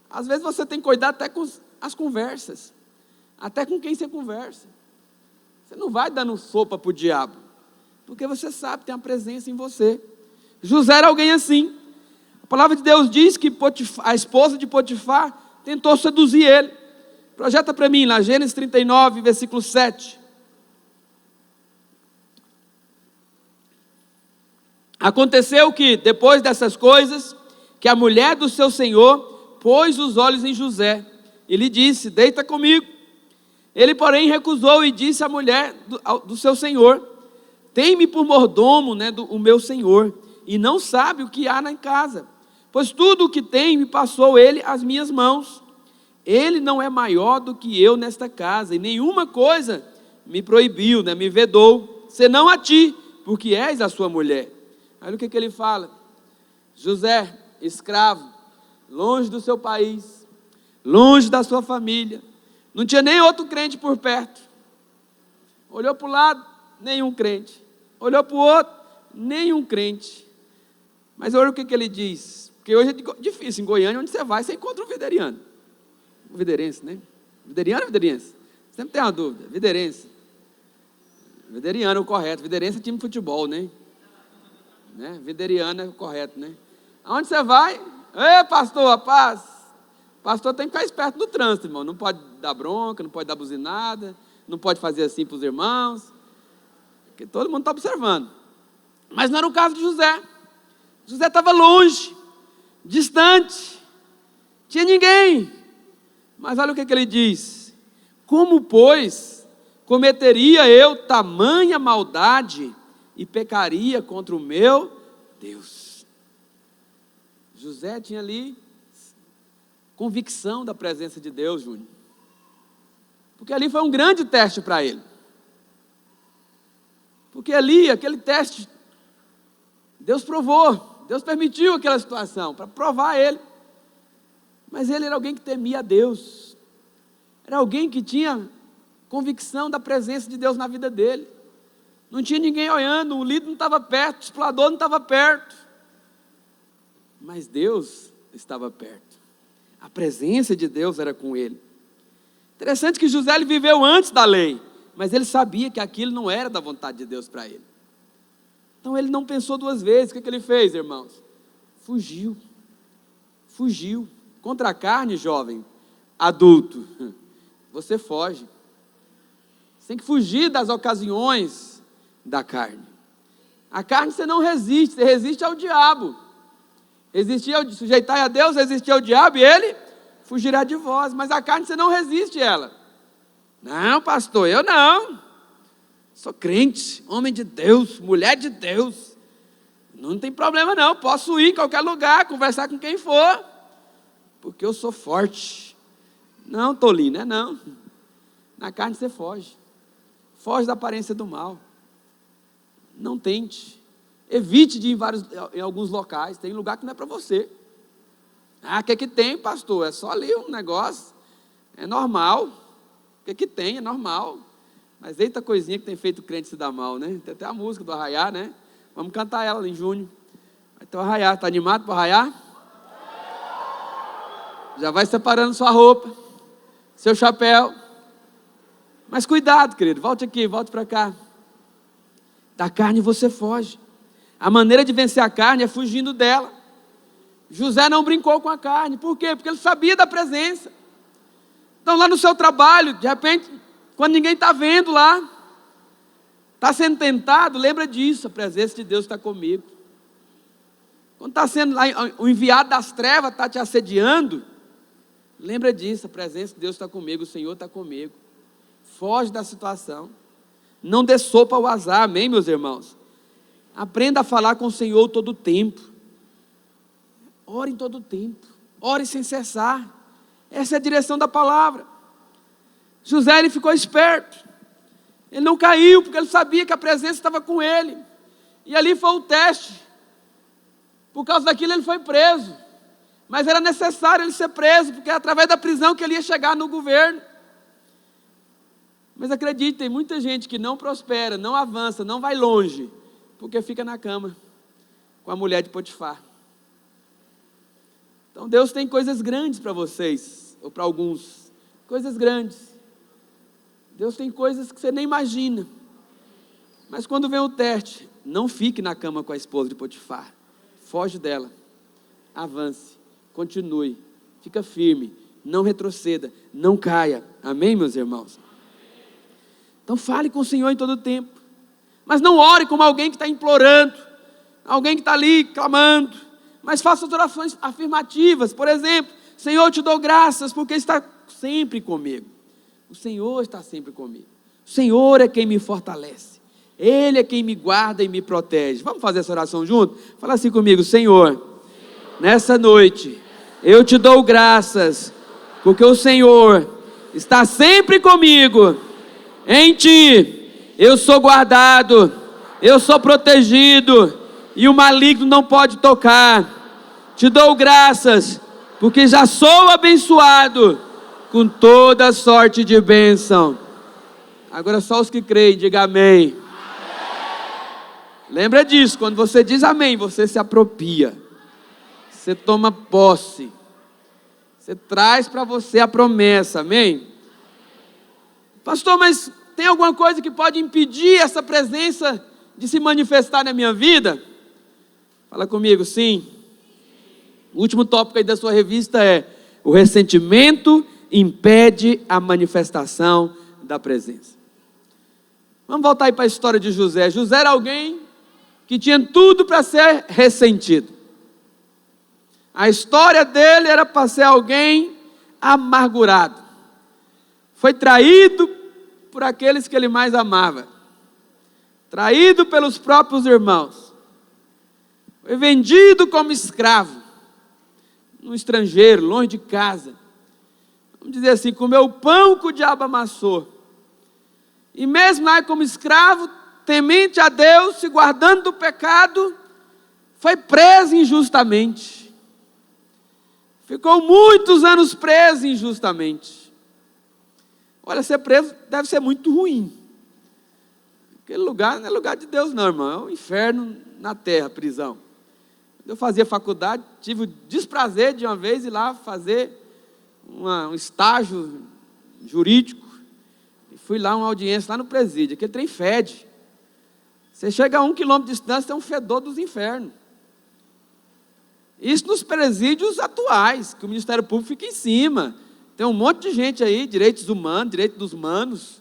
às vezes você tem que cuidar até com as conversas, até com quem você conversa. Você não vai dando sopa para o diabo, porque você sabe que tem a presença em você. José era alguém assim. A palavra de Deus diz que a esposa de Potifar tentou seduzir ele. Projeta para mim lá, Gênesis 39, versículo 7. Aconteceu que, depois dessas coisas, que a mulher do seu senhor pôs os olhos em José e lhe disse: deita comigo. Ele, porém, recusou e disse à mulher do seu senhor: tem-me por mordomo, o meu senhor, e não sabe o que há na casa, pois tudo o que tem me passou ele às minhas mãos. Ele não é maior do que eu nesta casa, e nenhuma coisa me proibiu, me vedou, senão a ti, porque és a sua mulher. Olha o que ele fala: José, escravo, longe do seu país, longe da sua família, não tinha nem outro crente por perto. Olhou para o lado, nenhum crente. Olhou para o outro, nenhum crente. Mas olha o que ele diz, porque hoje é difícil, em Goiânia, onde você vai, você encontra um videriano. Um viderense, né? Videriano ou videriense? Sempre tem uma dúvida. Viderense. Videriano é o correto. Viderense é time de futebol, né? Videriano é o correto, né? Aonde você vai? Ei, pastor, a paz. Pastor tem que ficar esperto no trânsito, irmão. Não pode dar bronca, não pode dar buzinada, não pode fazer assim para os irmãos, porque todo mundo está observando. Mas não era o caso de José. José estava longe, distante, tinha ninguém. Mas olha o que ele diz: como, pois, cometeria eu tamanha maldade e pecaria contra o meu Deus? José tinha ali convicção da presença de Deus, Júnior, porque ali foi um grande teste para ele. Porque ali, aquele teste, Deus provou, Deus permitiu aquela situação para provar ele. Mas ele era alguém que temia a Deus, era alguém que tinha convicção da presença de Deus na vida dele. Não tinha ninguém olhando, o líder não estava perto, o explorador não estava perto, mas Deus estava perto. A presença de Deus era com ele. Interessante que José ele viveu antes da lei, mas ele sabia que aquilo não era da vontade de Deus para ele. Então ele não pensou duas vezes. O que ele fez, irmãos? Fugiu. Contra a carne, jovem, adulto, você foge. Você tem que fugir das ocasiões da carne. A carne você não resiste, você resiste ao diabo. Sujeitai a Deus, resistir ao diabo e ele fugirá de vós. Mas a carne você não resiste ela. Não, pastor, eu não. Sou crente, homem de Deus, mulher de Deus. Não tem problema não, posso ir em qualquer lugar, conversar com quem for, porque eu sou forte. Não, tolinho, não é não. Na carne você foge. Foge da aparência do mal. Não tente. Evite de ir em alguns locais. Tem lugar que não é para você. O que tem, pastor? É só ali um negócio. É normal. O que tem? É normal. Mas eita coisinha que tem feito o crente se dar mal, né? Tem até a música do Arraiá, né? Vamos cantar ela em junho. Vai ter o Arraiá. Está animado para o Arraiá? Já vai separando sua roupa, seu chapéu. Mas cuidado, querido. Volte aqui, volte para cá. Da carne você foge. A maneira de vencer a carne é fugindo dela. José não brincou com a carne. Por quê? Porque ele sabia da presença. Então lá no seu trabalho, de repente, quando ninguém está vendo lá, está sendo tentado, lembra disso, a presença de Deus está comigo. Quando está sendo lá, o enviado das trevas está te assediando, lembra disso, a presença de Deus está comigo, o Senhor está comigo. Foge da situação. Não dê sopa ao azar, amém, meus irmãos? Aprenda a falar com o Senhor todo o tempo. Ore em todo o tempo. Ore sem cessar. Essa é a direção da palavra. José, ele ficou esperto. Ele não caiu, porque ele sabia que a presença estava com ele. E ali foi o teste. Por causa daquilo ele foi preso. Mas era necessário ele ser preso, porque é através da prisão que ele ia chegar no governo. Mas acredite, tem muita gente que não prospera, não avança, não vai longe, porque fica na cama com a mulher de Potifar. Então Deus tem coisas grandes para vocês, ou para alguns, coisas grandes. Deus tem coisas que você nem imagina. Mas quando vem o teste, não fique na cama com a esposa de Potifar. Foge dela, avance, continue, fica firme, não retroceda, não caia. Amém, meus irmãos? Então fale com o Senhor em todo o tempo. Mas não ore como alguém que está implorando, alguém que está ali clamando. Mas faça as orações afirmativas. Por exemplo, Senhor, eu te dou graças porque está sempre comigo. O Senhor está sempre comigo. O Senhor é quem me fortalece. Ele é quem me guarda e me protege. Vamos fazer essa oração junto? Fala assim comigo: Senhor, nessa noite eu te dou graças porque o Senhor está sempre comigo. Em ti eu sou guardado, eu sou protegido e o maligno não pode tocar. Te dou graças porque já sou abençoado com toda sorte de bênção. Agora só os que creem, diga amém. Lembra disso, quando você diz amém, você se apropria, você toma posse, você traz para você a promessa, amém? Pastor, mas tem alguma coisa que pode impedir essa presença de se manifestar na minha vida? Fala comigo, sim. O último tópico aí da sua revista é: o ressentimento impede a manifestação da presença. Vamos voltar aí para a história de José. José era alguém que tinha tudo para ser ressentido. A história dele era para ser alguém amargurado. Foi traído por aqueles que ele mais amava. Traído pelos próprios irmãos. Foi vendido como escravo. No estrangeiro, longe de casa. Vamos dizer assim, comeu o pão que o diabo amassou. E mesmo lá como escravo, temente a Deus, se guardando do pecado, foi preso injustamente. Ficou muitos anos preso injustamente. Olha, ser preso deve ser muito ruim. Aquele lugar não é lugar de Deus não, irmão. É um inferno na terra, prisão. Eu fazia faculdade, tive o desprazer de uma vez ir lá fazer um estágio jurídico. E fui lá, uma audiência lá no presídio. Aquele trem fede. Você chega a 1 quilômetro de distância, tem um fedor dos infernos. Isso nos presídios atuais, que o Ministério Público fica em cima. Tem um monte de gente aí, direitos humanos, direito dos humanos.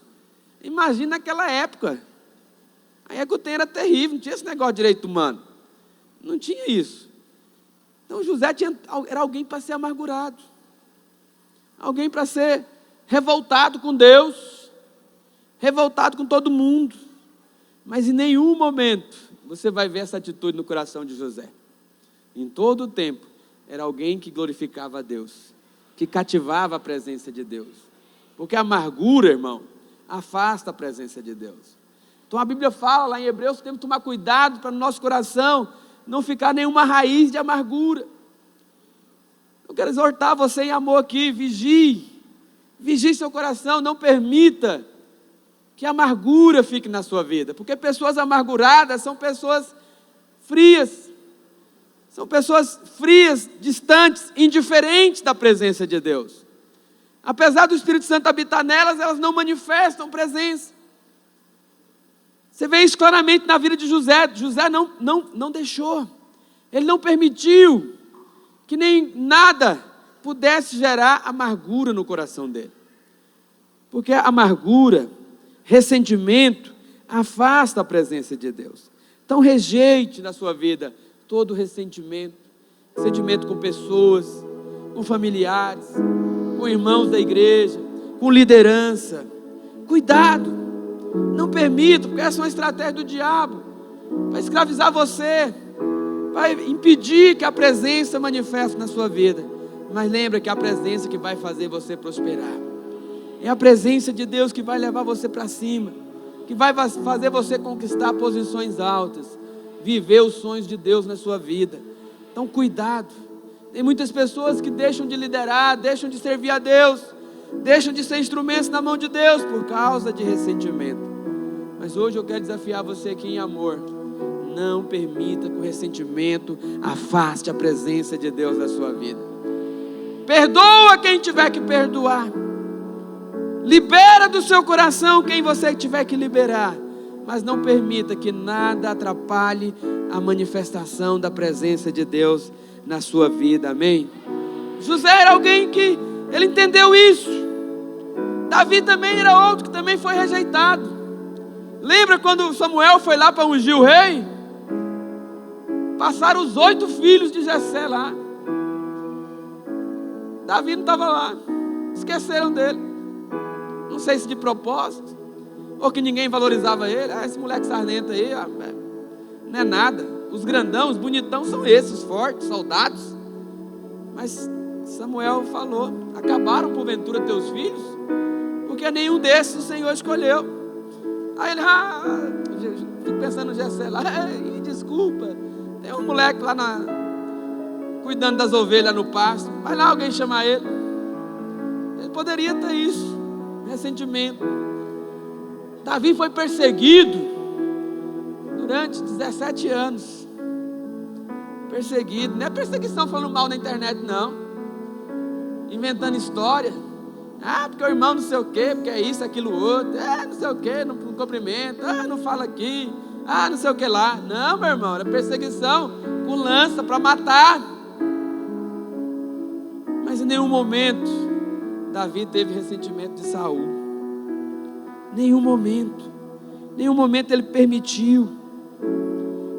Imagina naquela época. Aí a Gutem era terrível, não tinha esse negócio de direito humano. Não tinha isso. Então José era alguém para ser amargurado. Alguém para ser revoltado com Deus. Revoltado com todo mundo. Mas em nenhum momento você vai ver essa atitude no coração de José. Em todo o tempo, era alguém que glorificava a Deus, que cativava a presença de Deus. Porque a amargura, irmão, afasta a presença de Deus. Então a Bíblia fala lá em Hebreus que temos que tomar cuidado para no nosso coração não ficar nenhuma raiz de amargura. Eu quero exortar você em amor aqui, vigie seu coração, não permita que a amargura fique na sua vida, porque pessoas amarguradas são pessoas frias, distantes, indiferentes da presença de Deus. Apesar do Espírito Santo habitar nelas, elas não manifestam presença. Você vê isso claramente na vida de José. José não deixou, ele não permitiu que nem nada pudesse gerar amargura no coração dele. Porque a amargura, ressentimento, afasta a presença de Deus. Então rejeite na sua vida todo ressentimento com pessoas, com familiares, com irmãos da igreja, com liderança. Cuidado, não permita, porque essa é uma estratégia do diabo, para escravizar você, vai impedir que a presença manifeste na sua vida. Mas lembra que é a presença que vai fazer você prosperar. É a presença de Deus que vai levar você para cima, que vai fazer você conquistar posições altas, viver os sonhos de Deus na sua vida. Então cuidado, tem muitas pessoas que deixam de liderar, deixam de servir a Deus, deixam de ser instrumentos na mão de Deus por causa de ressentimento. Mas hoje eu quero desafiar você aqui em amor, não permita que o ressentimento afaste a presença de Deus da sua vida. Perdoa quem tiver que perdoar, libera do seu coração quem você tiver que liberar, mas não permita que nada atrapalhe a manifestação da presença de Deus na sua vida, amém? José era alguém que, ele entendeu isso. Davi também era outro que também foi rejeitado. Lembra quando Samuel foi lá para ungir o rei? Passaram os 8 filhos de Jessé lá. Davi não estava lá, esqueceram dele. Não sei se de propósito, ou que ninguém valorizava ele. Esse moleque sarnento aí, não é nada. Os grandão, os bonitão são esses, os fortes, soldados. Mas Samuel falou: acabaram porventura teus filhos? Porque nenhum desses o Senhor escolheu. Aí ele, fico pensando no Jessé lá, desculpa, tem um moleque lá cuidando das ovelhas no pasto, vai lá alguém chamar ele. Ele poderia ter isso, ressentimento. Davi foi perseguido durante 17 anos. Perseguido, não é perseguição falando mal na internet não, inventando história. Porque o irmão não sei o que, porque é isso, aquilo, outro, não sei o que, não cumprimenta, não fala aqui, não sei o que lá. Não, meu irmão, era perseguição com lança para matar. Mas em nenhum momento Davi teve ressentimento de Saul. Nenhum momento ele permitiu.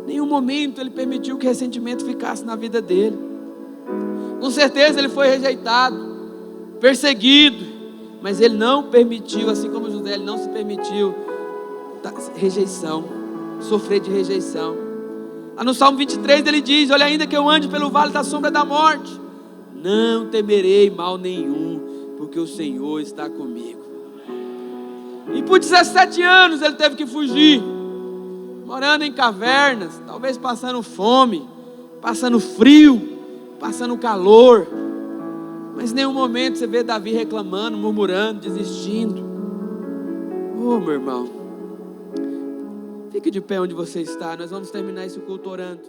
Nenhum momento ele permitiu que ressentimento ficasse na vida dele. Com certeza ele foi rejeitado, perseguido, mas ele não permitiu, assim como José, ele não se permitiu rejeição, sofrer de rejeição. Lá no Salmo 23 ele diz: olha, ainda que eu ande pelo vale da sombra da morte, não temerei mal nenhum, porque o Senhor está comigo. E por 17 anos ele teve que fugir, morando em cavernas, talvez passando fome, passando frio, passando calor. Mas em nenhum momento você vê Davi reclamando, murmurando, desistindo. Meu irmão, fique de pé onde você está. Nós vamos terminar esse culto orando.